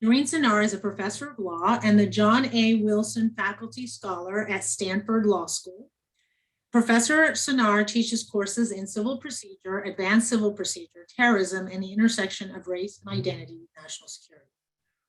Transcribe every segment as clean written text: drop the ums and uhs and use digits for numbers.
Shirin Sinnar is a professor of law and the John A. Wilson Faculty Scholar at Stanford Law School. Professor Sinnar teaches courses in civil procedure, advanced civil procedure, terrorism, and the intersection of race and identity with national security.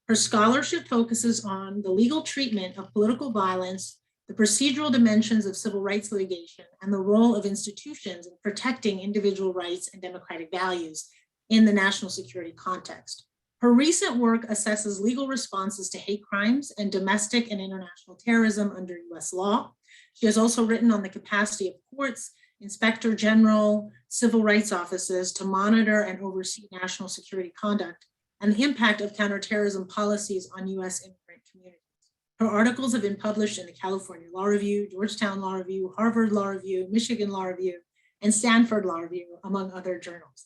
Her scholarship focuses on the legal treatment of political violence, the procedural dimensions of civil rights litigation, and the role of institutions in protecting individual rights and democratic values in the national security context. Her recent work assesses legal responses to hate crimes and domestic and international terrorism under US law. She has also written on the capacity of courts, inspector general, civil rights offices to monitor and oversee national security conduct and the impact of counterterrorism policies on US immigrant communities. Her articles have been published in the California Law Review, Georgetown Law Review, Harvard Law Review, Michigan Law Review, and Stanford Law Review, among other journals.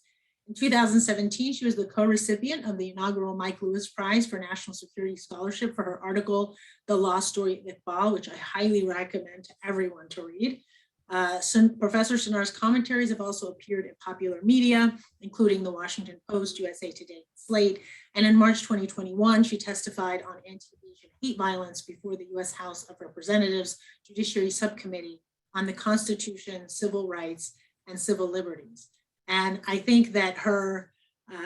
In 2017, she was the co-recipient of the inaugural Mike Lewis Prize for National Security Scholarship for her article, The Law Story of Iqbal, which I highly recommend to everyone to read. Professor Sinnar's commentaries have also appeared in popular media, including the Washington Post, USA Today, Slate. And in March 2021, she testified on anti-Asian hate violence before the US House of Representatives Judiciary Subcommittee on the Constitution, Civil Rights, and Civil Liberties. And I think that her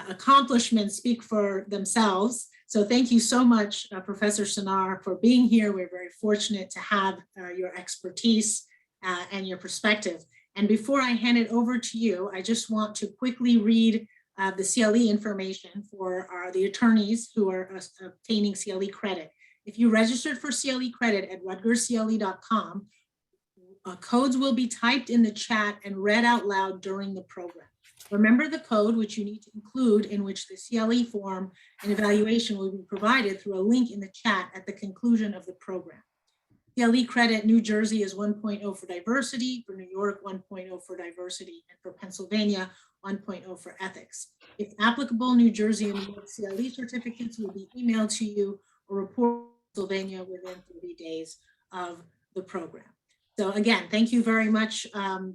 accomplishments speak for themselves. So thank you so much, Professor Sinnar, for being here. We're very fortunate to have your expertise and your perspective. And before I hand it over to you, I just want to quickly read the CLE information for the attorneys who are obtaining CLE credit. If you registered for CLE credit at rutgerscle.com, codes will be typed in the chat and read out loud during the program. Remember the code, which you need to include, in which the CLE form and evaluation will be provided through a link in the chat at the conclusion of the program. CLE credit, New Jersey is 1.0 for diversity, for New York 1.0 for diversity, and for Pennsylvania 1.0 for ethics. If applicable, New Jersey and New York CLE certificates will be emailed to you or reported to Pennsylvania within 30 days of the program. So again, thank you very much,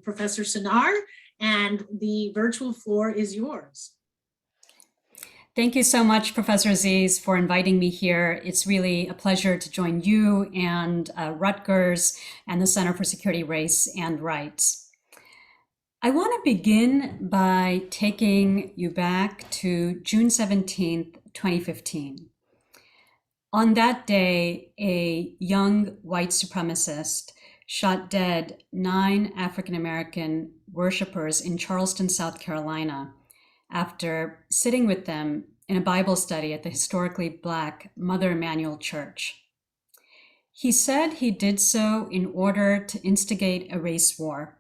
Professor Sinnar, and the virtual floor is yours. Thank you so much, Professor Aziz, for inviting me here. It's really a pleasure to join you and Rutgers and the Center for Security, Race, and Rights. I want to begin by taking you back to June 17th, 2015. On that day, a young white supremacist shot dead 9 African-American worshipers in Charleston, South Carolina, after sitting with them in a Bible study at the historically Black Mother Emanuel Church. He said he did so in order to instigate a race war,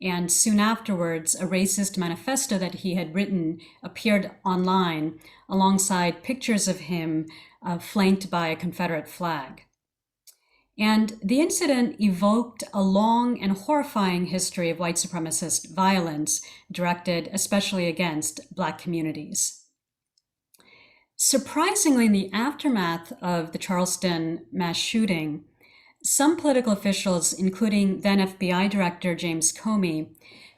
and soon afterwards, a racist manifesto that he had written appeared online alongside pictures of him flanked by a Confederate flag. And the incident evoked a long and horrifying history of white supremacist violence directed especially against Black communities. Surprisingly, in the aftermath of the Charleston mass shooting, some political officials, including then FBI Director James Comey,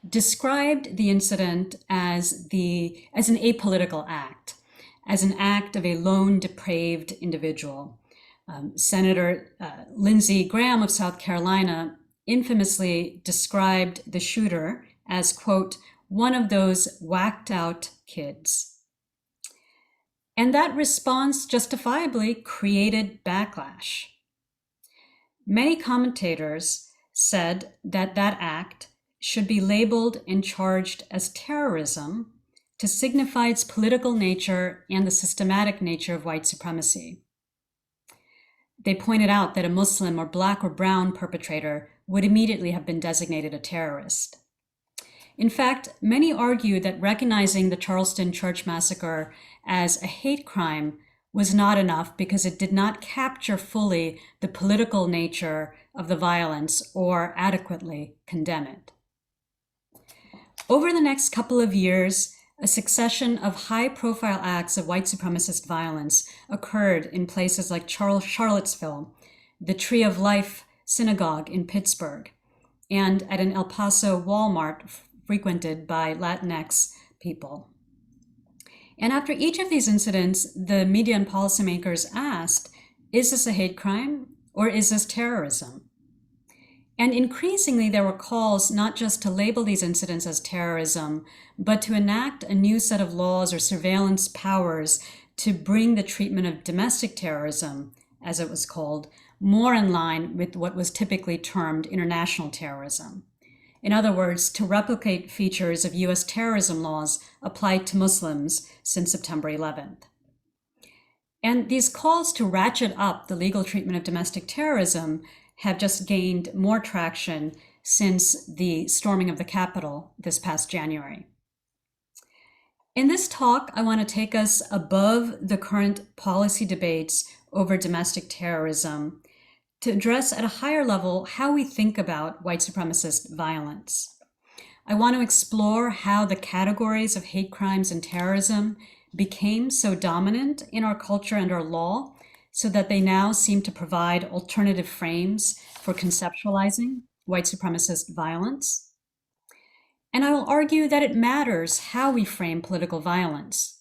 described the incident as an apolitical act, as an act of a lone depraved individual. Senator Lindsey Graham of South Carolina infamously described the shooter as, quote, one of those whacked out kids. And that response justifiably created backlash. Many commentators said that that act should be labeled and charged as terrorism to signify its political nature and the systematic nature of white supremacy. They pointed out that a Muslim or Black or brown perpetrator would immediately have been designated a terrorist. In fact, many argue that recognizing the Charleston church massacre as a hate crime was not enough because it did not capture fully the political nature of the violence or adequately condemn it. Over the next couple of years, a succession of high-profile acts of white supremacist violence occurred in places like Charlottesville, the Tree of Life Synagogue in Pittsburgh, and at an El Paso Walmart frequented by Latinx people. And after each of these incidents, the media and policymakers asked, is this a hate crime or is this terrorism? And increasingly, there were calls not just to label these incidents as terrorism, but to enact a new set of laws or surveillance powers to bring the treatment of domestic terrorism, as it was called, more in line with what was typically termed international terrorism. In other words, to replicate features of US terrorism laws applied to Muslims since September 11th. And these calls to ratchet up the legal treatment of domestic terrorism have just gained more traction since the storming of the Capitol this past January. In this talk, I want to take us above the current policy debates over domestic terrorism to address at a higher level how we think about white supremacist violence. I want to explore how the categories of hate crimes and terrorism became so dominant in our culture and our law, so that they now seem to provide alternative frames for conceptualizing white supremacist violence. And I will argue that it matters how we frame political violence.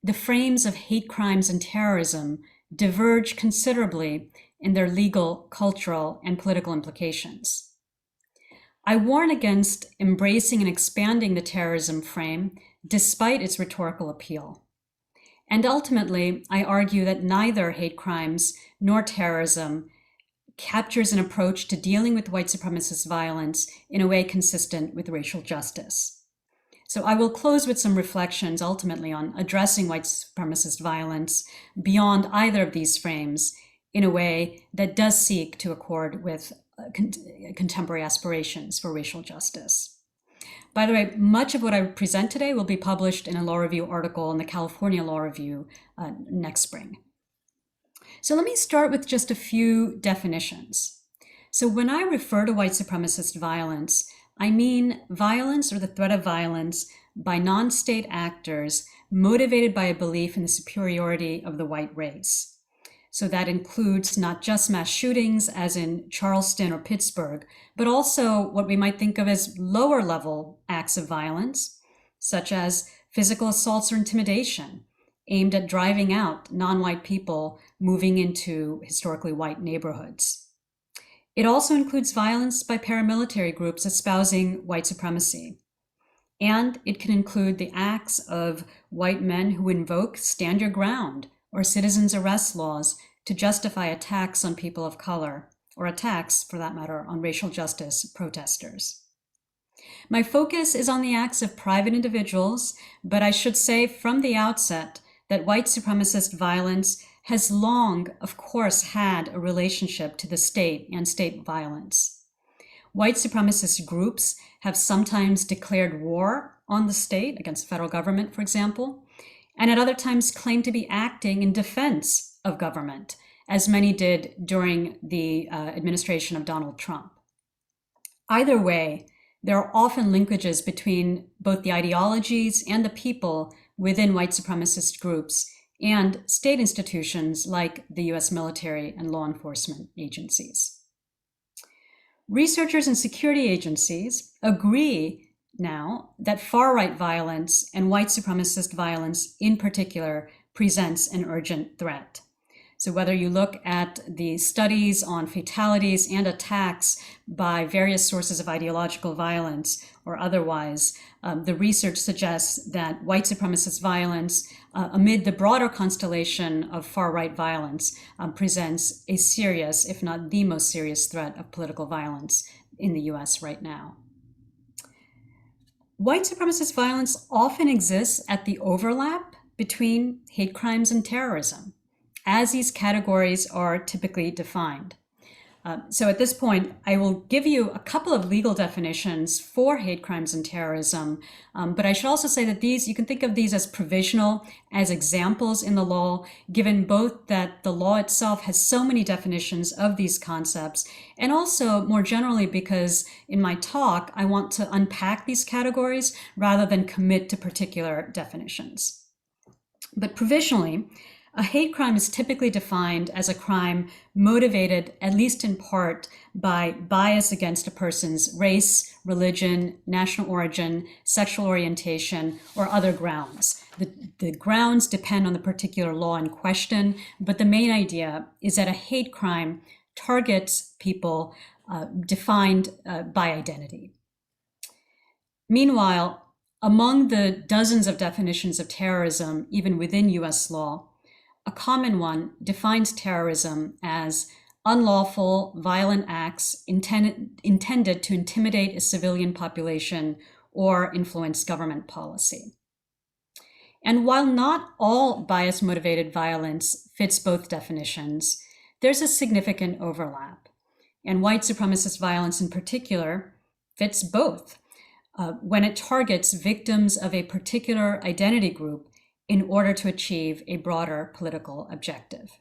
The frames of hate crimes and terrorism diverge considerably in their legal, cultural, and political implications. I warn against embracing and expanding the terrorism frame despite its rhetorical appeal. And ultimately, I argue that neither hate crimes nor terrorism captures an approach to dealing with white supremacist violence in a way consistent with racial justice. So I will close with some reflections ultimately on addressing white supremacist violence beyond either of these frames in a way that does seek to accord with contemporary aspirations for racial justice. By the way, much of what I present today will be published in a law review article in the California Law Review next spring. So let me start with just a few definitions. So when I refer to white supremacist violence, I mean violence or the threat of violence by non-state actors motivated by a belief in the superiority of the white race. So that includes not just mass shootings as in Charleston or Pittsburgh, but also what we might think of as lower level acts of violence, such as physical assaults or intimidation aimed at driving out non-white people moving into historically white neighborhoods. It also includes violence by paramilitary groups espousing white supremacy. And it can include the acts of white men who invoke stand your ground or citizens arrest laws to justify attacks on people of color, or attacks, for that matter, on racial justice protesters. My focus is on the acts of private individuals, but I should say from the outset that white supremacist violence has long, of course, had a relationship to the state and state violence. White supremacist groups have sometimes declared war on the state, against the federal government, for example, and at other times claim to be acting in defense of government, as many did during the administration of Donald Trump. Either way, there are often linkages between both the ideologies and the people within white supremacist groups and state institutions like the US military and law enforcement agencies. Researchers and security agencies agree now that far-right violence and white supremacist violence in particular presents an urgent threat. So whether you look at the studies on fatalities and attacks by various sources of ideological violence or otherwise, the research suggests that white supremacist violence amid the broader constellation of far-right violence presents a serious, if not the most serious threat of political violence in the US right now. White supremacist violence often exists at the overlap between hate crimes and terrorism, as these categories are typically defined. So at this point, I will give you a couple of legal definitions for hate crimes and terrorism, but I should also say that these, you can think of these as provisional, as examples in the law, given both that the law itself has so many definitions of these concepts, and also more generally because in my talk, I want to unpack these categories rather than commit to particular definitions. But provisionally, a hate crime is typically defined as a crime motivated, at least in part, by bias against a person's race, religion, national origin, sexual orientation, or other grounds. The grounds depend on the particular law in question, but the main idea is that a hate crime targets people defined by identity. Meanwhile, among the dozens of definitions of terrorism, even within US law, a common one defines terrorism as unlawful, violent acts intended to intimidate a civilian population or influence government policy. And while not all bias-motivated violence fits both definitions, there's a significant overlap. And white supremacist violence in particular fits both when it targets victims of a particular identity group in order to achieve a broader political objective.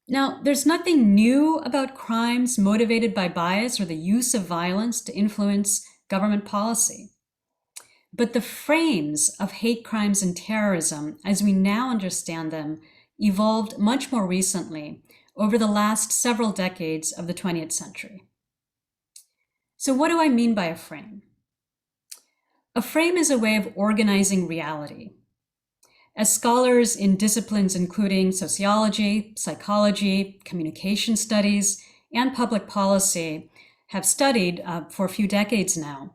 Now, there's nothing new about crimes motivated by bias or the use of violence to influence government policy. But the frames of hate crimes and terrorism, as we now understand them, evolved much more recently over the last several decades of the 20th century. So what do I mean by a frame? A frame is a way of organizing reality. As scholars in disciplines including sociology, psychology, communication studies, and public policy have studied for a few decades now,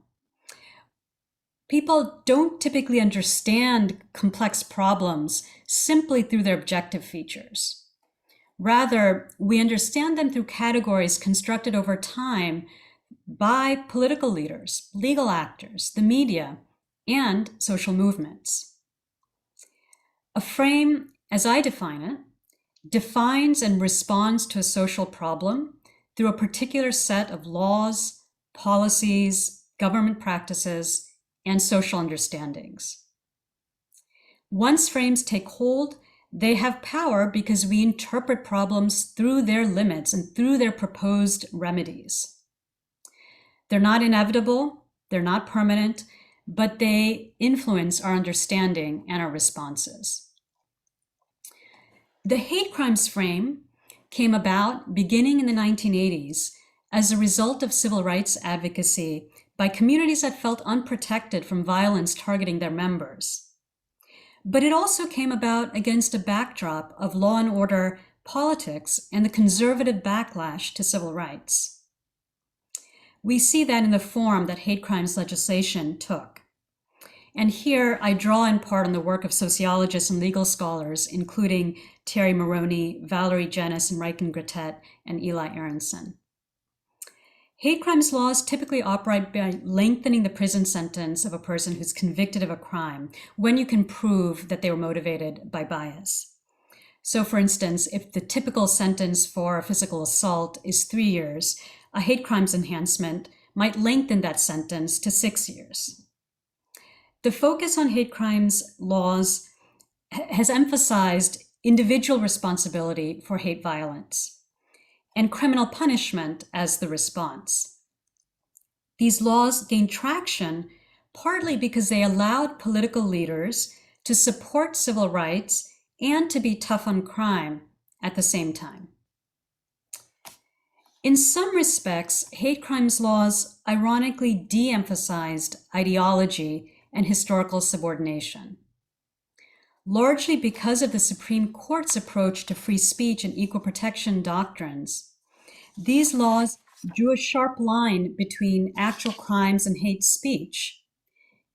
people don't typically understand complex problems simply through their objective features. Rather, we understand them through categories constructed over time by political leaders, legal actors, the media, and social movements. A frame, as I define it, defines and responds to a social problem through a particular set of laws, policies, government practices, and social understandings. Once frames take hold, they have power because we interpret problems through their limits and through their proposed remedies. They're not inevitable, they're not permanent, but they influence our understanding and our responses. The hate crimes frame came about beginning in the 1980s as a result of civil rights advocacy by communities that felt unprotected from violence targeting their members. But it also came about against a backdrop of law and order politics and the conservative backlash to civil rights. We see that in the form that hate crimes legislation took. And here I draw in part on the work of sociologists and legal scholars, including Terry Maroney, Valerie Jennis, and Riken Grattet, and Eli Aronson. Hate crimes laws typically operate by lengthening the prison sentence of a person who's convicted of a crime when you can prove that they were motivated by bias. So for instance, if the typical sentence for a physical assault is 3 years, a hate crimes enhancement might lengthen that sentence to 6 years. The focus on hate crimes laws has emphasized individual responsibility for hate violence and criminal punishment as the response. These laws gained traction partly because they allowed political leaders to support civil rights and to be tough on crime at the same time. In some respects, hate crimes laws ironically de-emphasized ideology and historical subordination. Largely because of the Supreme Court's approach to free speech and equal protection doctrines, these laws drew a sharp line between actual crimes and hate speech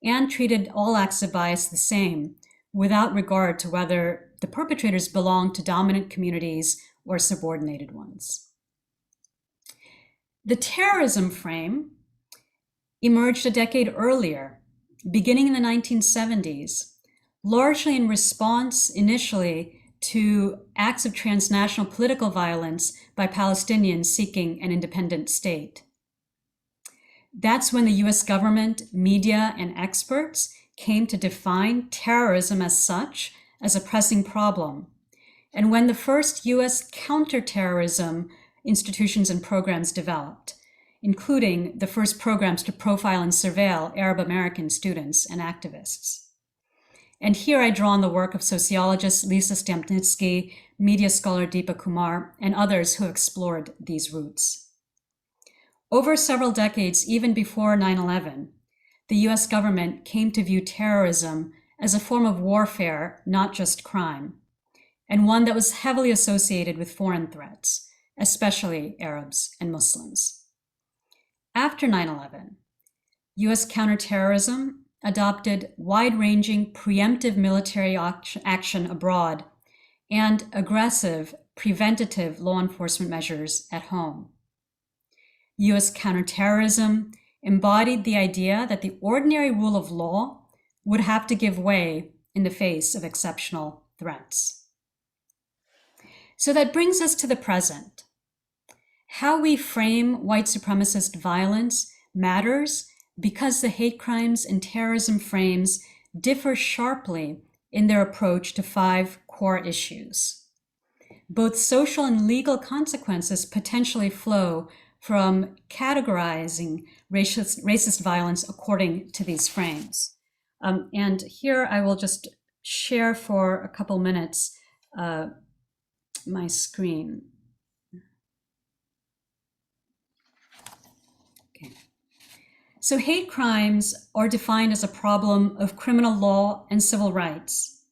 and treated all acts of bias the same without regard to whether the perpetrators belonged to dominant communities or subordinated ones. The terrorism frame emerged a decade earlier, beginning in the 1970s, largely in response initially to acts of transnational political violence by Palestinians seeking an independent state. That's when the US government, media, and experts came to define terrorism as such as a pressing problem, and when the first US counterterrorism institutions and programs developed, including the first programs to profile and surveil Arab American students and activists. And here I draw on the work of sociologist Lisa Stampnitsky, media scholar Deepa Kumar, and others who explored these roots. Over several decades, even before 9/11, the US government came to view terrorism as a form of warfare, not just crime, and one that was heavily associated with foreign threats, especially Arabs and Muslims. After 9/11, US counterterrorism adopted wide-ranging preemptive military action abroad and aggressive preventative law enforcement measures at home. US counterterrorism embodied the idea that the ordinary rule of law would have to give way in the face of exceptional threats. So that brings us to the present. How we frame white supremacist violence matters because the hate crimes and terrorism frames differ sharply in their approach to 5 core issues. Both social and legal consequences potentially flow from categorizing racist violence according to these frames. And here I will just share for a couple minutes my screen. Okay. So hate crimes are defined as a problem of criminal law and civil rights.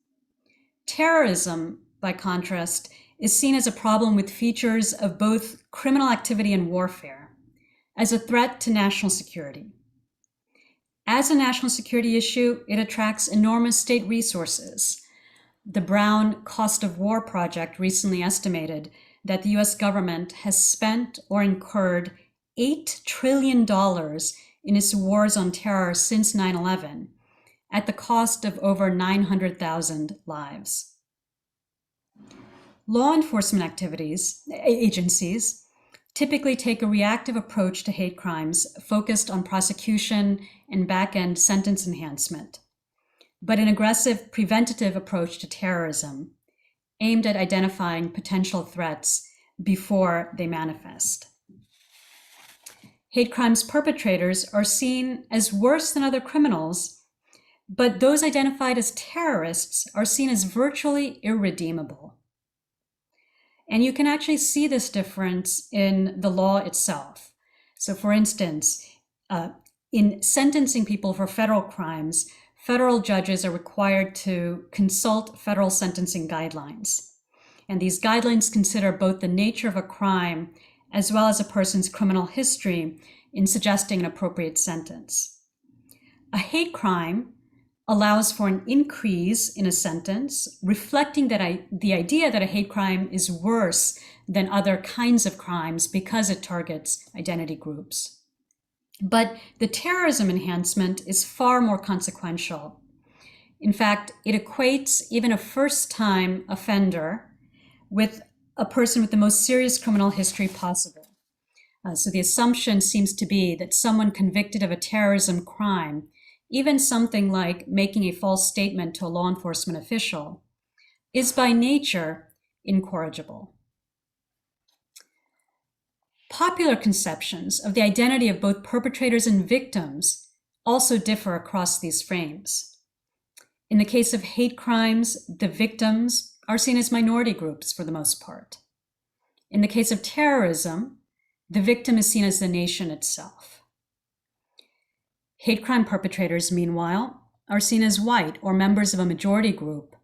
Terrorism, by contrast, is seen as a problem with features of both criminal activity and warfare, as a threat to national security. As a national security issue, it attracts enormous state resources. The Brown Cost of War Project recently estimated that the US government has spent or incurred $8 trillion in its wars on terror since 9/11, at the cost of over 900,000 lives. Law enforcement agencies typically take a reactive approach to hate crimes focused on prosecution and back-end sentence enhancement, but an aggressive preventative approach to terrorism aimed at identifying potential threats before they manifest. Hate crimes perpetrators are seen as worse than other criminals, but those identified as terrorists are seen as virtually irredeemable. And you can actually see this difference in the law itself. So for instance, in sentencing people for federal crimes, federal judges are required to consult federal sentencing guidelines. And these guidelines consider both the nature of a crime as well as a person's criminal history in suggesting an appropriate sentence. A hate crime allows for an increase in a sentence, reflecting that the idea that a hate crime is worse than other kinds of crimes because it targets identity groups. But the terrorism enhancement is far more consequential. In fact, it equates even a first-time offender with a person with the most serious criminal history possible. So the assumption seems to be that someone convicted of a terrorism crime, even something like making a false statement to a law enforcement official, is by nature incorrigible. Popular conceptions of the identity of both perpetrators and victims also differ across these frames. In the case of hate crimes, the victims are seen as minority groups for the most part. In the case of terrorism, the victim is seen as the nation itself. Hate crime perpetrators, meanwhile, are seen as white or members of a majority group,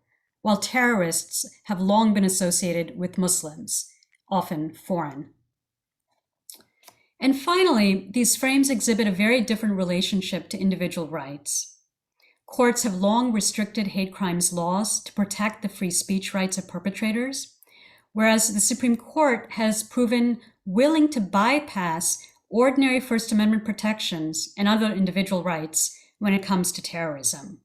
while terrorists have long been associated with Muslims, often foreign. And finally, these frames exhibit a very different relationship to individual rights. Courts have long restricted hate crimes laws to protect the free speech rights of perpetrators, whereas the Supreme Court has proven willing to bypass ordinary First Amendment protections and other individual rights when it comes to terrorism.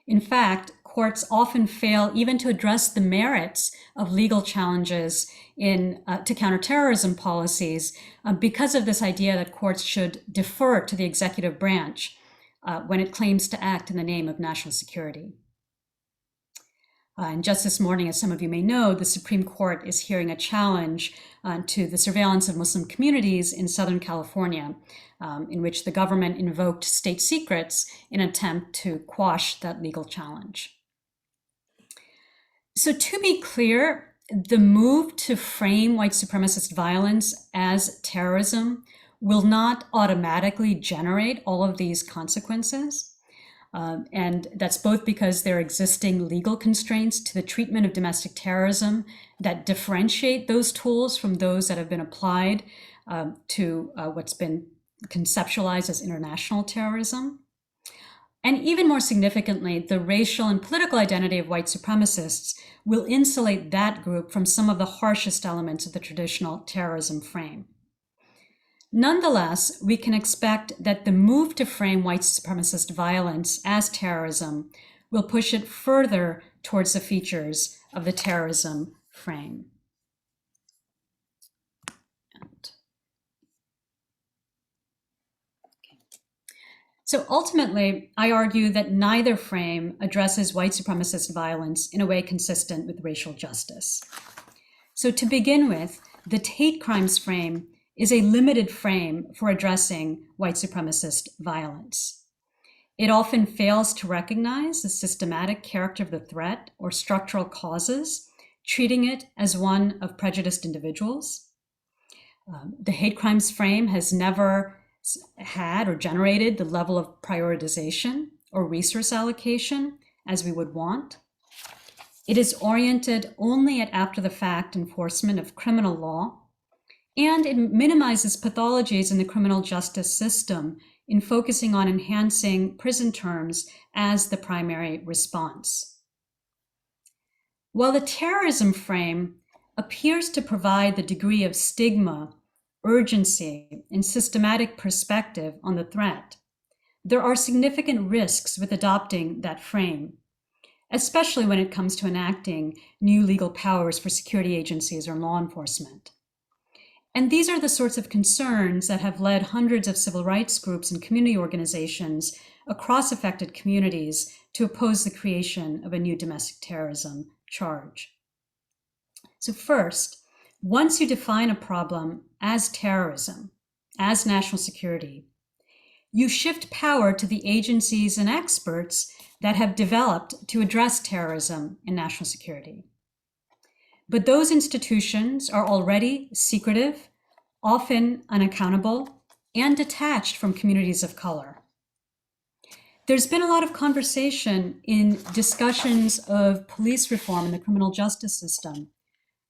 In fact, courts often fail even to address the merits of legal challenges to counterterrorism policies because of this idea that courts should defer to the executive branch when it claims to act in the name of national security. And just this morning, as some of you may know, the Supreme Court is hearing a challenge to the surveillance of Muslim communities in Southern California, in which the government invoked state secrets in an attempt to quash that legal challenge. So to be clear, the move to frame white supremacist violence as terrorism will not automatically generate all of these consequences. And that's both because there are existing legal constraints to the treatment of domestic terrorism that differentiate those tools from those that have been applied to what's been conceptualized as international terrorism. And even more significantly, the racial and political identity of white supremacists will insulate that group from some of the harshest elements of the traditional terrorism frame. Nonetheless, we can expect that the move to frame white supremacist violence as terrorism will push it further towards the features of the terrorism frame. So ultimately, I argue that neither frame addresses white supremacist violence in a way consistent with racial justice. So to begin with, the hate crimes frame is a limited frame for addressing white supremacist violence. It often fails to recognize the systematic character of the threat or structural causes, treating it as one of prejudiced individuals. The hate crimes frame has never had or generated the level of prioritization or resource allocation as we would want. It is oriented only at after-the-fact enforcement of criminal law, and it minimizes pathologies in the criminal justice system in focusing on enhancing prison terms as the primary response. While the terrorism frame appears to provide the degree of stigma, urgency, and systematic perspective on the threat, there are significant risks with adopting that frame, especially when it comes to enacting new legal powers for security agencies or law enforcement. And these are the sorts of concerns that have led hundreds of civil rights groups and community organizations across affected communities to oppose the creation of a new domestic terrorism charge. So first, once you define a problem as terrorism, as national security, you shift power to the agencies and experts that have developed to address terrorism and national security. But those institutions are already secretive, often unaccountable, and detached from communities of color. There's been a lot of conversation in discussions of police reform in the criminal justice system,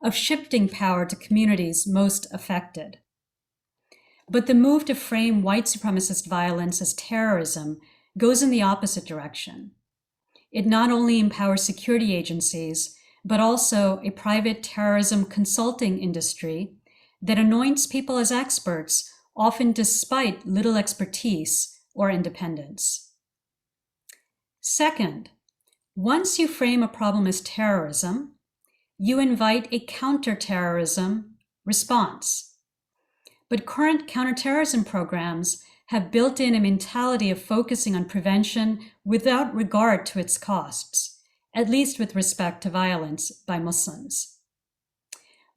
of shifting power to communities most affected. But the move to frame white supremacist violence as terrorism goes in the opposite direction. It not only empowers security agencies, but also a private terrorism consulting industry that anoints people as experts, often despite little expertise or independence. Second, once you frame a problem as terrorism, you invite a counterterrorism response. But current counterterrorism programs have built in a mentality of focusing on prevention without regard to its costs, at least with respect to violence by Muslims.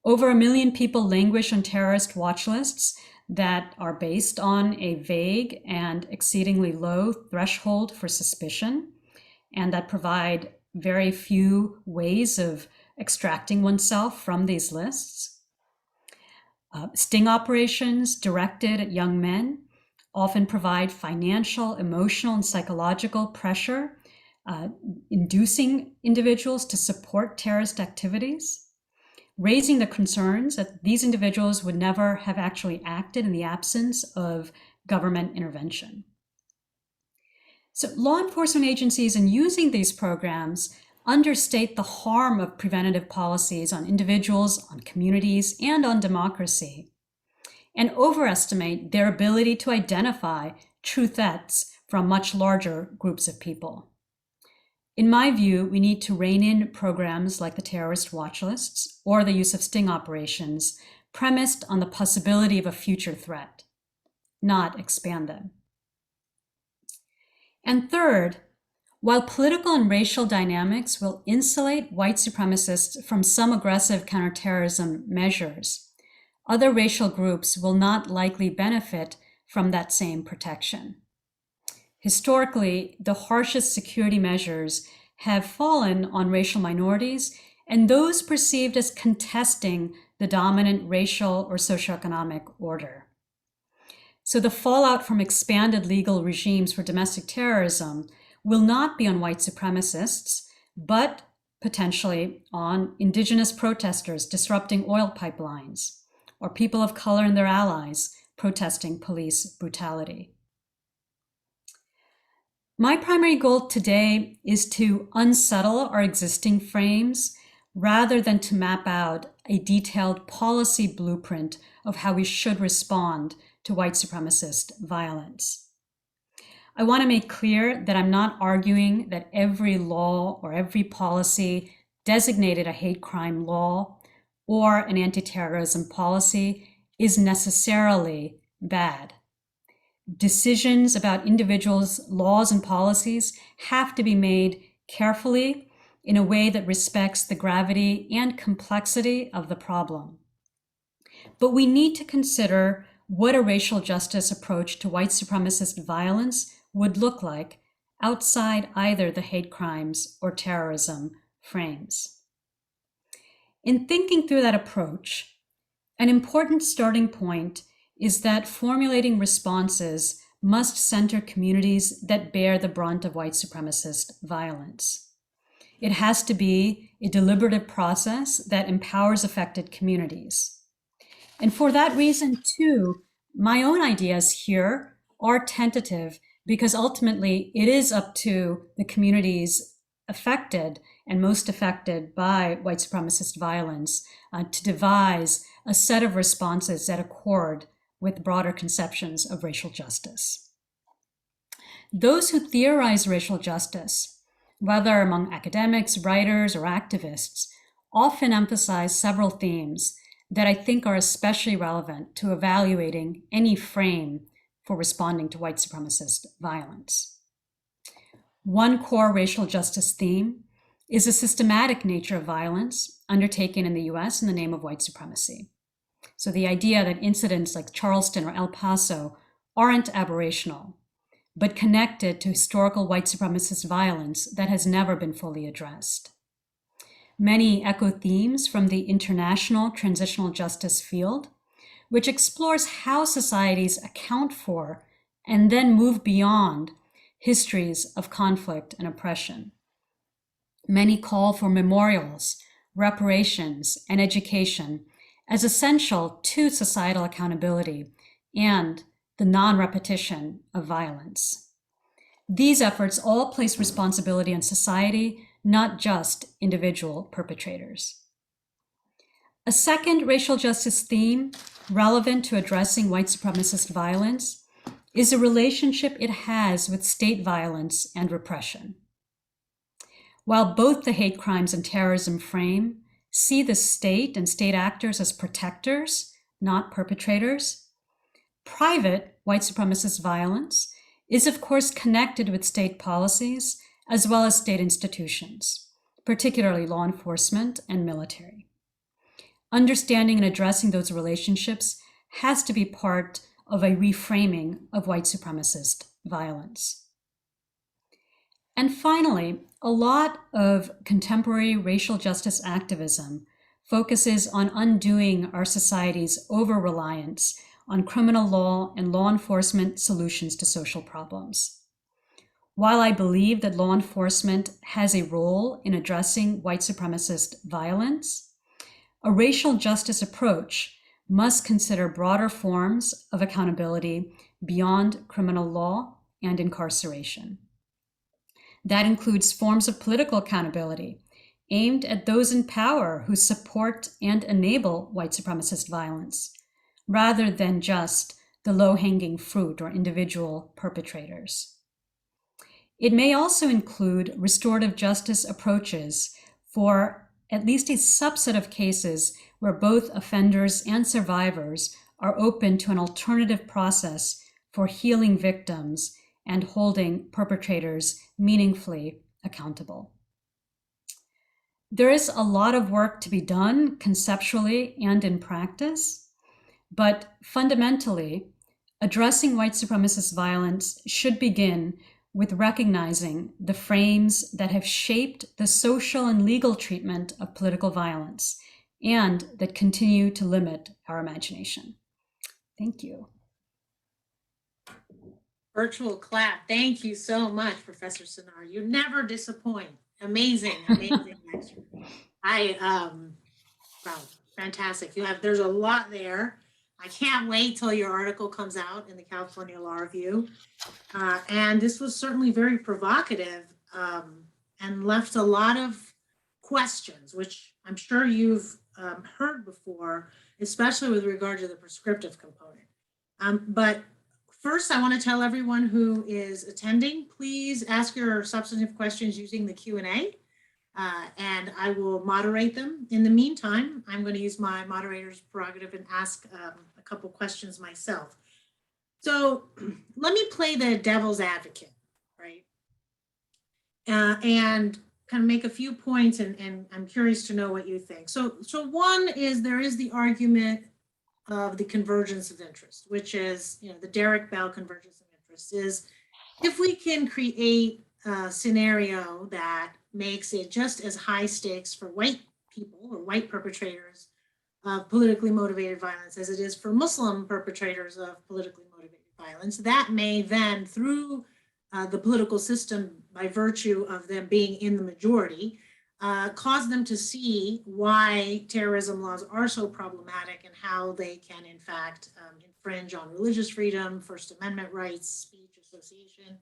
Over 1 million people languish on terrorist watch lists that are based on a vague and exceedingly low threshold for suspicion, and that provide very few ways of extracting oneself from these lists. Sting operations directed at young men often provide financial, emotional, and psychological pressure, inducing individuals to support terrorist activities, raising the concerns that these individuals would never have actually acted in the absence of government intervention. So law enforcement agencies in using these programs understate the harm of preventative policies on individuals, on communities, and on democracy, and overestimate their ability to identify true threats from much larger groups of people. In my view, we need to rein in programs like the terrorist watch lists or the use of sting operations premised on the possibility of a future threat, not expand them. And third, while political and racial dynamics will insulate white supremacists from some aggressive counterterrorism measures, other racial groups will not likely benefit from that same protection. Historically, the harshest security measures have fallen on racial minorities and those perceived as contesting the dominant racial or socioeconomic order. So the fallout from expanded legal regimes for domestic terrorism will not be on white supremacists, but potentially on indigenous protesters disrupting oil pipelines, or people of color and their allies protesting police brutality. My primary goal today is to unsettle our existing frames rather than to map out a detailed policy blueprint of how we should respond to white supremacist violence. I want to make clear that I'm not arguing that every law or every policy designated a hate crime law or an anti-terrorism policy is necessarily bad. Decisions about individuals' laws and policies have to be made carefully in a way that respects the gravity and complexity of the problem. But we need to consider what a racial justice approach to white supremacist violence would look like outside either the hate crimes or terrorism frames. In thinking through that approach, an important starting point is that formulating responses must center communities that bear the brunt of white supremacist violence. It has to be a deliberative process that empowers affected communities. And for that reason, too, my own ideas here are tentative because ultimately it is up to the communities affected and most affected by white supremacist violence to devise a set of responses that accord with broader conceptions of racial justice. Those who theorize racial justice, whether among academics, writers, or activists, often emphasize several themes that I think are especially relevant to evaluating any frame for responding to white supremacist violence. One core racial justice theme is the systematic nature of violence undertaken in the US in the name of white supremacy. So the idea that incidents like Charleston or El Paso aren't aberrational, but connected to historical white supremacist violence that has never been fully addressed. Many echo themes from the international transitional justice field, which explores how societies account for and then move beyond histories of conflict and oppression. Many call for memorials, reparations, and education as essential to societal accountability and the non-repetition of violence. These efforts all place responsibility on society, not just individual perpetrators. A second racial justice theme relevant to addressing white supremacist violence is the relationship it has with state violence and repression. While both the hate crimes and terrorism frame see the state and state actors as protectors, not perpetrators, private white supremacist violence is of course connected with state policies as well as state institutions, particularly law enforcement and military. Understanding and addressing those relationships has to be part of a reframing of white supremacist violence. And finally, a lot of contemporary racial justice activism focuses on undoing our society's over-reliance on criminal law and law enforcement solutions to social problems. While I believe that law enforcement has a role in addressing white supremacist violence, a racial justice approach must consider broader forms of accountability beyond criminal law and incarceration. That includes forms of political accountability aimed at those in power who support and enable white supremacist violence, rather than just the low-hanging fruit or individual perpetrators. It may also include restorative justice approaches for at least a subset of cases where both offenders and survivors are open to an alternative process for healing victims and holding perpetrators meaningfully accountable. There is a lot of work to be done conceptually and in practice, but fundamentally, addressing white supremacist violence should begin with recognizing the frames that have shaped the social and legal treatment of political violence and that continue to limit our imagination. Thank you. Virtual clap. Thank you so much, Professor Sinnar. You never disappoint. Amazing, amazing lecture. I wow, fantastic. There's a lot there. I can't wait till your article comes out in the California Law Review. And this was certainly very provocative, and left a lot of questions, which I'm sure you've heard before, especially with regard to the prescriptive component. But first, I want to tell everyone who is attending, please ask your substantive questions using the Q&A, and I will moderate them. In the meantime, I'm going to use my moderator's prerogative and ask a couple questions myself. So let me play the devil's advocate, right? And kind of make a few points, and I'm curious to know what you think. So one is, there is the argument of the convergence of interest, which is, the Derek Bell convergence of interest is, if we can create a scenario that makes it just as high stakes for white people or white perpetrators of politically motivated violence as it is for Muslim perpetrators of politically motivated violence, that may then, through the political system, by virtue of them being in the majority, cause them to see why terrorism laws are so problematic and how they can, in fact, infringe on religious freedom, First Amendment rights, speech, association.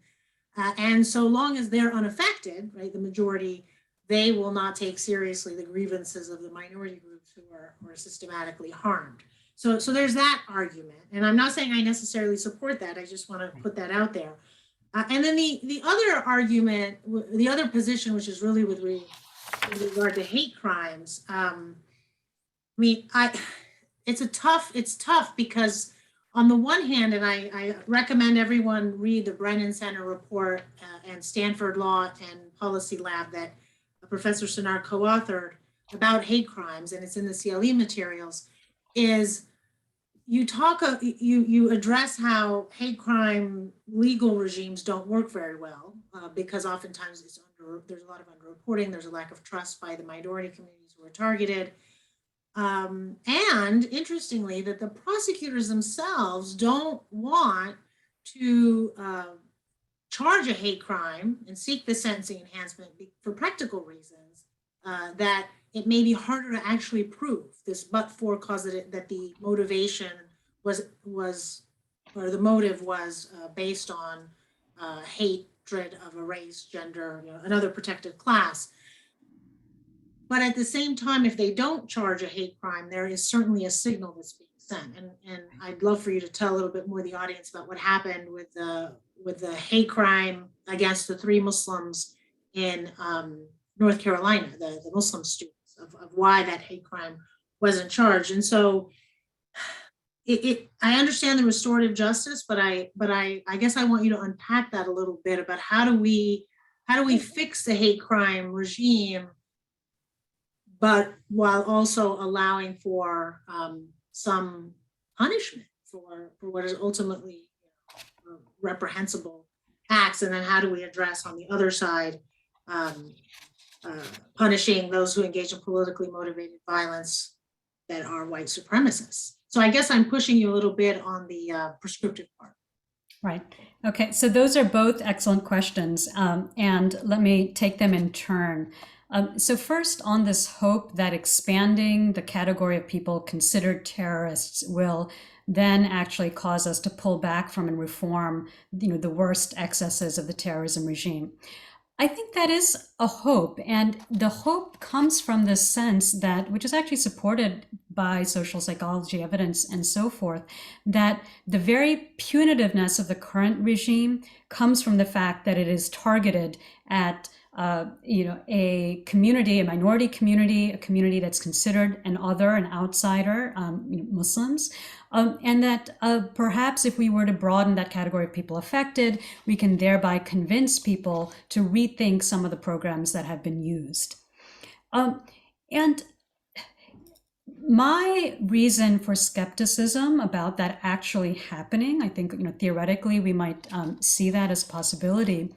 And so long as they're unaffected, right, the majority, they will not take seriously the grievances of the minority groups who are systematically harmed. So there's that argument. And I'm not saying I necessarily support that. I just want to put that out there. And then the other argument, the other position, which is really with regard to hate crimes, it's tough because on the one hand, and I recommend everyone read the Brennan Center report and Stanford Law and Policy Lab that Professor Sinnar co-authored about hate crimes, and it's in the CLE materials, is you address how hate crime legal regimes don't work very well, because oftentimes there's a lot of underreporting, there's a lack of trust by the minority communities who are targeted. And interestingly, that the prosecutors themselves don't want to charge a hate crime and seek the sentencing enhancement for practical reasons, that it may be harder to actually prove this but-for causative, that the motivation was or the motive was based on hatred of a race, gender, another protected class. But at the same time, if they don't charge a hate crime, there is certainly a signal that's being sent. And I'd love for you to tell a little bit more to the audience about what happened with the hate crime against the 3 Muslims in North Carolina, the Muslim students, of why that hate crime wasn't charged. And so I understand the restorative justice, but I guess I want you to unpack that a little bit about how do we fix the hate crime regime, but while also allowing for some punishment for what is ultimately reprehensible acts, and then how do we address on the other side punishing those who engage in politically motivated violence that are white supremacists. So I guess I'm pushing you a little bit on the prescriptive part. Right. Okay. So those are both excellent questions, and let me take them in turn. So first, on this hope that expanding the category of people considered terrorists will then actually cause us to pull back from and reform, the worst excesses of the terrorism regime. I think that is a hope, and the hope comes from this sense that, which is actually supported by social psychology evidence and so forth, that the very punitiveness of the current regime comes from the fact that it is targeted at a community, a minority community, a community that's considered an other, an outsider, Muslims, and that perhaps if we were to broaden that category of people affected, we can thereby convince people to rethink some of the programs that have been used. And my reason for skepticism about that actually happening, I think, theoretically we might see that as a possibility,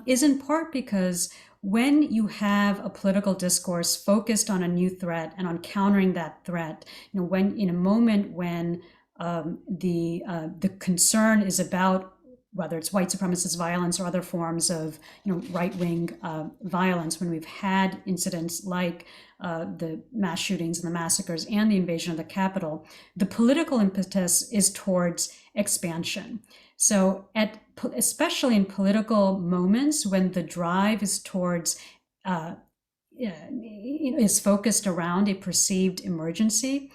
is in part because when you have a political discourse focused on a new threat and on countering that threat, when in a moment when the concern is about whether it's white supremacist violence or other forms of right-wing violence, when we've had incidents like the mass shootings and the massacres and the invasion of the Capitol, the political impetus is towards expansion. So especially in political moments when the drive is towards is focused around a perceived emergency,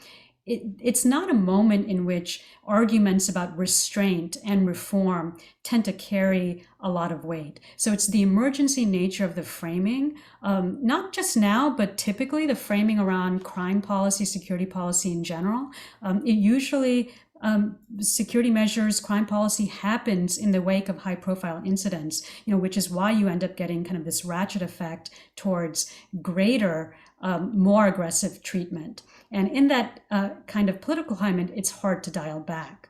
it's not a moment in which arguments about restraint and reform tend to carry a lot of weight. So it's the emergency nature of the framing, not just now, but typically the framing around crime policy, security policy in general. It usually security measures, crime policy happens in the wake of high profile incidents, which is why you end up getting kind of this ratchet effect towards greater, more aggressive treatment. And in that kind of political climate, it's hard to dial back.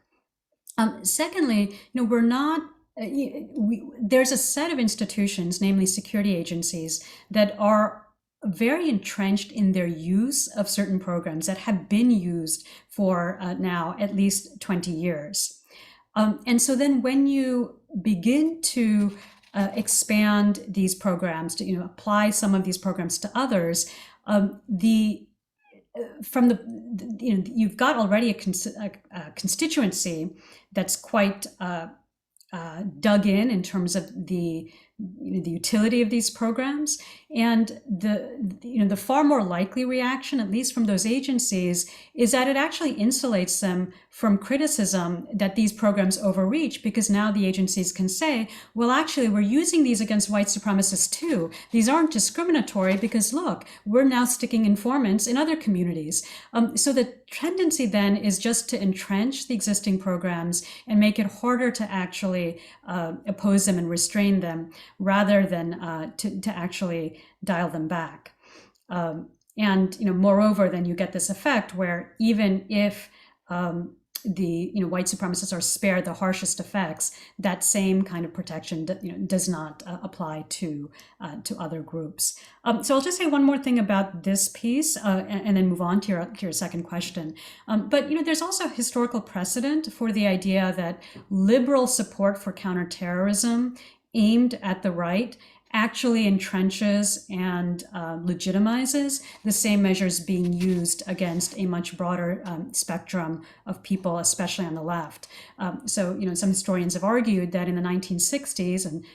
Secondly, we're not, there's a set of institutions, namely security agencies, that are very entrenched in their use of certain programs that have been used for now at least 20 years. And so then when you begin to expand these programs, to apply some of these programs to others, you've got already a constituency that's quite dug in terms of the utility of these programs, and the far more likely reaction, at least from those agencies, is that it actually insulates them from criticism that these programs overreach, because now the agencies can say, well, actually, we're using these against white supremacists too. These aren't discriminatory because, look, we're now sticking informants in other communities. So the tendency then is just to entrench the existing programs and make it harder to actually oppose them and restrain them, rather than to actually dial them back. And moreover, then you get this effect where even if the white supremacists are spared the harshest effects, that same kind of protection does not apply to other groups. So I'll just say one more thing about this piece, and then move on to your second question. But there's also historical precedent for the idea that liberal support for counterterrorism aimed at the right actually entrenches and legitimizes the same measures being used against a much broader spectrum of people, especially on the left. So, some historians have argued that in the 1960s, and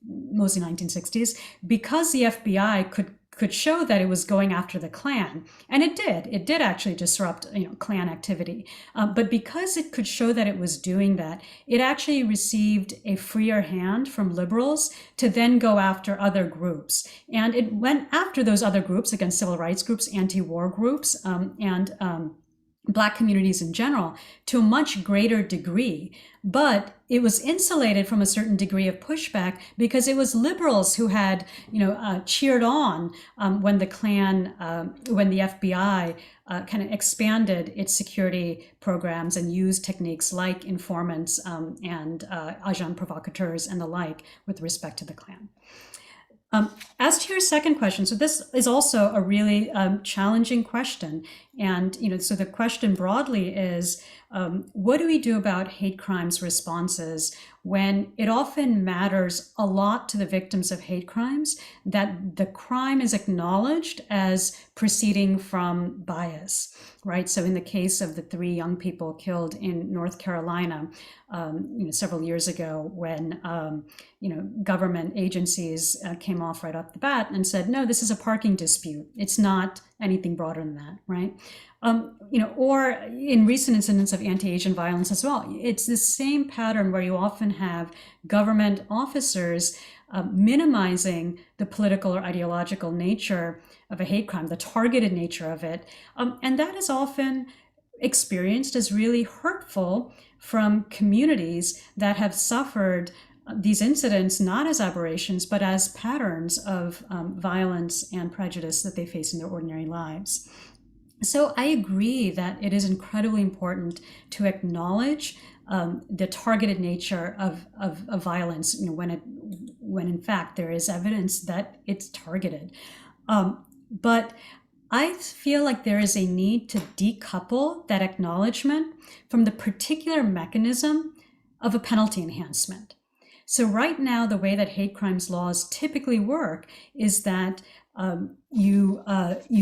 mostly 1960s, because the FBI could show that it was going after the Klan, and it did actually disrupt Klan activity, but because it could show that it was doing that, it actually received a freer hand from liberals to then go after other groups, and it went after those other groups against civil rights groups, anti-war groups, and Black communities in general to a much greater degree. But it was insulated from a certain degree of pushback because it was liberals who had, cheered on when the Klan, when the FBI kind of expanded its security programs and used techniques like informants and agents provocateurs and the like with respect to the Klan. As to your second question, so this is also a really challenging question. And, so the question broadly is, what do we do about hate crimes responses when it often matters a lot to the victims of hate crimes that the crime is acknowledged as proceeding from bias, right? So in the case of the 3 young people killed in North Carolina, several years ago, when government agencies came off right off the bat and said, no, this is a parking dispute. It's not anything broader than that, right? Or in recent incidents of anti-Asian violence as well, it's the same pattern where you often have government officers minimizing the political or ideological nature of a hate crime, the targeted nature of it. And that is often experienced as really hurtful from communities that have suffered these incidents not as aberrations, but as patterns of violence and prejudice that they face in their ordinary lives. So I agree that it is incredibly important to acknowledge the targeted nature of violence, when in fact there is evidence that it's targeted. But I feel like there is a need to decouple that acknowledgement from the particular mechanism of a penalty enhancement. So right now, the way that hate crimes laws typically work is that you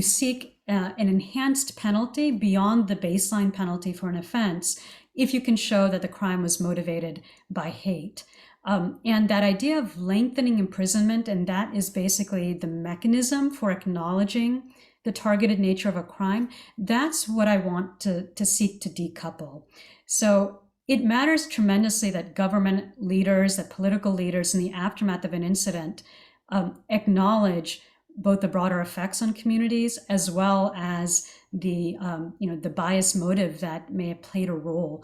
seek an enhanced penalty beyond the baseline penalty for an offense if you can show that the crime was motivated by hate. And that idea of lengthening imprisonment, and that is basically the mechanism for acknowledging the targeted nature of a crime, that's what I want to seek to decouple. So it matters tremendously that government leaders, that political leaders in the aftermath of an incident acknowledge both the broader effects on communities as well as the the bias motive that may have played a role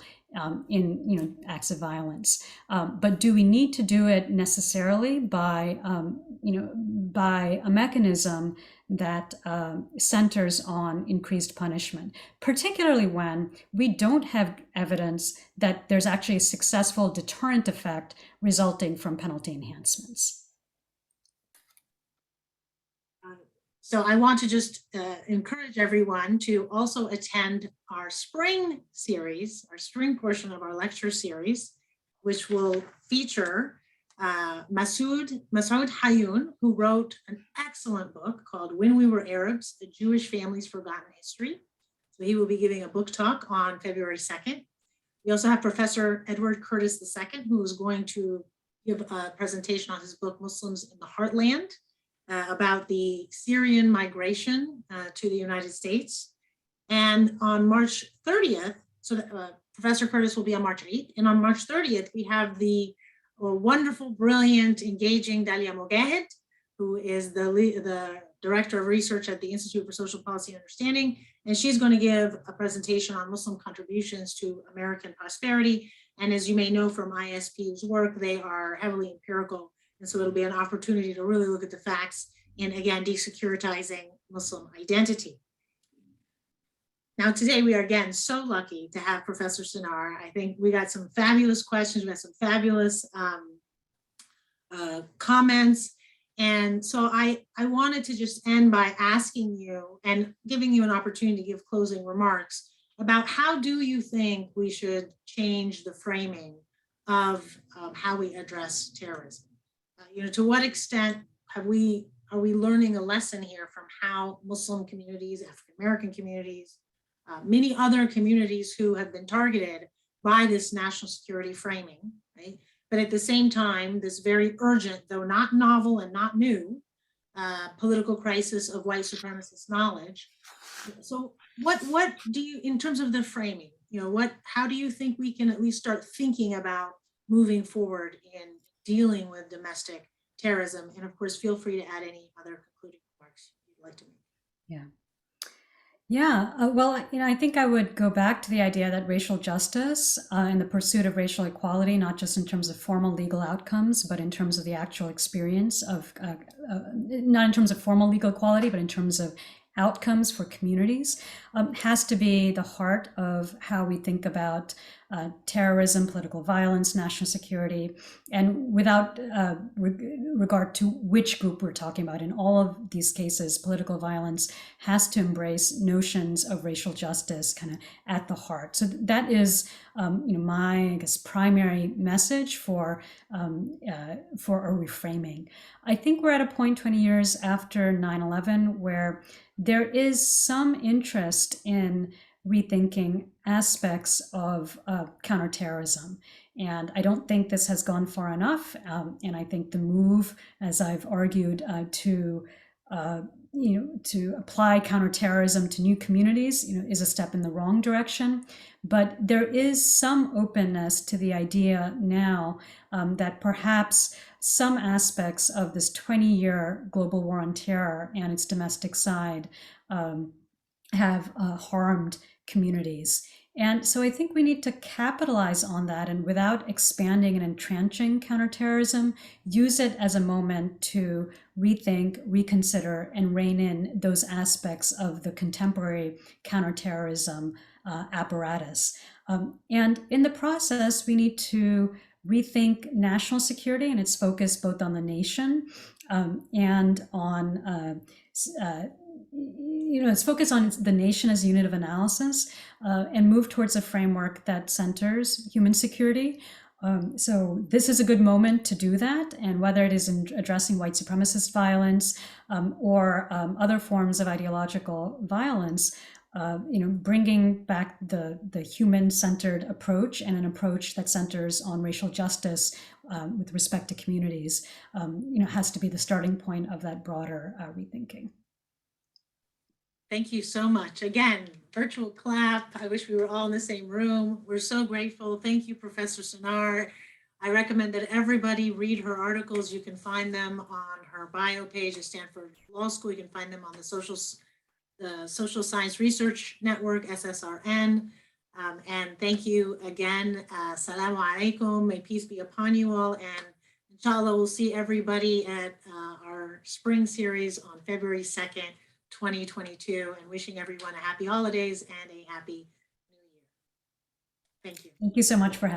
in acts of violence. But do we need to do it necessarily by by a mechanism that centers on increased punishment, particularly when we don't have evidence that there's actually a successful deterrent effect resulting from penalty enhancements? So I want to just encourage everyone to also attend our spring series, our spring portion of our lecture series, which will feature Masoud Hayyoun, who wrote an excellent book called When We Were Arabs, The Jewish Family's Forgotten History. So he will be giving a book talk on February 2nd. We also have Professor Edward Curtis II, who is going to give a presentation on his book, Muslims in the Heartland, about the Syrian migration to the United States. And on March 30th, so Professor Curtis will be on March 8th, and on March 30th, we have the wonderful, brilliant, engaging Dalia Mogahed, who is the Director of Research at the Institute for Social Policy and Understanding, and she's going to give a presentation on Muslim contributions to American prosperity. And as you may know from ISP's work, they are heavily empirical, and so it'll be an opportunity to really look at the facts in, again, desecuritizing Muslim identity. Now, today we are again so lucky to have Professor Sinnar. I think we got some fabulous questions, we got some fabulous comments. And so I wanted to just end by asking you and giving you an opportunity to give closing remarks about how do you think we should change the framing of how we address terrorism? To what extent are we learning a lesson here from how Muslim communities, African American communities, many other communities who have been targeted by this national security framing, right? But at the same time, this very urgent, though not novel and not new, political crisis of white supremacist knowledge. So what do you, in terms of the framing, how do you think we can at least start thinking about moving forward in dealing with domestic terrorism? And of course, feel free to add any other concluding remarks you'd like to make. Yeah. Yeah, well, I think I would go back to the idea that racial justice and the pursuit of racial equality, not just in terms of formal legal outcomes, but in terms of the actual experience of, not in terms of formal legal equality, but in terms of outcomes for communities, has to be the heart of how we think about terrorism, political violence, national security, and without regard to which group we're talking about. In all of these cases, political violence has to embrace notions of racial justice kind of at the heart. So that is, my, I guess, primary message for a reframing. I think we're at a point 20 years after 9/11 where there is some interest in rethinking aspects of counterterrorism. And I don't think this has gone far enough. And I think the move, as I've argued, to apply counterterrorism to new communities, is a step in the wrong direction. But there is some openness to the idea now that perhaps some aspects of this 20-year global war on terror and its domestic side have harmed communities. And so I think we need to capitalize on that, and without expanding and entrenching counterterrorism, use it as a moment to rethink, reconsider, and rein in those aspects of the contemporary counterterrorism apparatus. And in the process, we need to rethink national security and its focus both on the nation and on its focus on the nation as a unit of analysis, and move towards a framework that centers human security So this is a good moment to do that, and whether it is in addressing white supremacist violence or other forms of ideological violence, bringing back the human-centered approach and an approach that centers on racial justice with respect to communities, has to be the starting point of that broader rethinking. Thank you so much. Again, virtual clap. I wish we were all in the same room. We're so grateful. Thank you, Professor Sinnar. I recommend that everybody read her articles. You can find them on her bio page at Stanford Law School. You can find them on the Social Science Research Network, SSRN. And thank you again. Assalamu alaikum. May peace be upon you all. And inshallah, we'll see everybody at our spring series on February 2nd. 2022, and wishing everyone a happy holidays and a happy new year. Thank you. Thank you so much for having me.